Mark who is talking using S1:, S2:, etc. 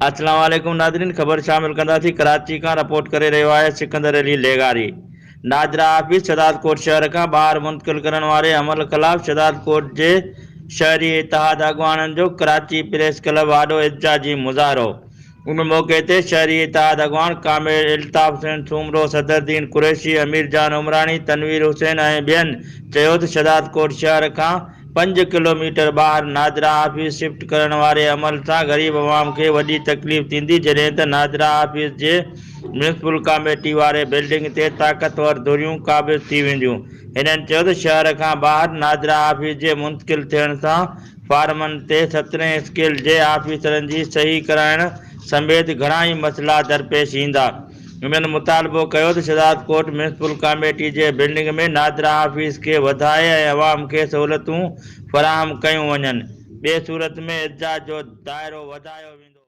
S1: अस्सलाम वालेकुम नाज़रीन, ख़बर शामिल कंदासीं। कराची का रिपोर्ट करे रहियो आहे सिकंदर अली लेगारी। नाजरा ऑफिस शहदादकोट शहर का ॿाहिरि मुंतकिल करण वारे अमल ख़िलाफ़ शहदादकोट जे शहरी इतिहाद अॻवाननि जो कराची प्रेस क्लब आॾो एहतजाजी मुज़ाहिरो। उन मौक़े ते शहरी इतिहाद अॻवान कामिल इल्ताफ़ हुसैन सूमरो, सदरदीन कुरैशी, अमीर जान उमरानी, तनवीर हुसैन ऐं ॿियनि चयो त शहदादकोट शहर खां 5 किलोमीटर ॿाहिरि नाजरा ऑफिस शिफ्ट करण वारे अमल सां ग़रीब अवाम खे वॾी तकलीफ़ थींदी, जॾहिं त नाजरा ऑफिस जे म्यूनिसिपल कमेटी वारे बिल्डिंग ते ताक़तवर धुरियूं क़ाबिज़ थी वेंदियूं। हिननि चयो त शहर खां ॿाहिरि नाजरा ऑफिस जे मुंतकिल थियण सां फार्मनि ते 17 स्केल जे ऑफिसरनि जी सही कराइण समेत घणा ई मसइला दरपेश ईंदा। उन्हनि मुतालबो कयो त शहदादकोट म्यूनिसिपल कमेटी जे बिल्डिंग में नाजरा ऑफिस खे वधाए ऐं अवाम खे सहूलियतूं फ़राहम कयूं वञनि। ॿिए सूरत में एहतजाज जो दाइरो वधायो वेंदो।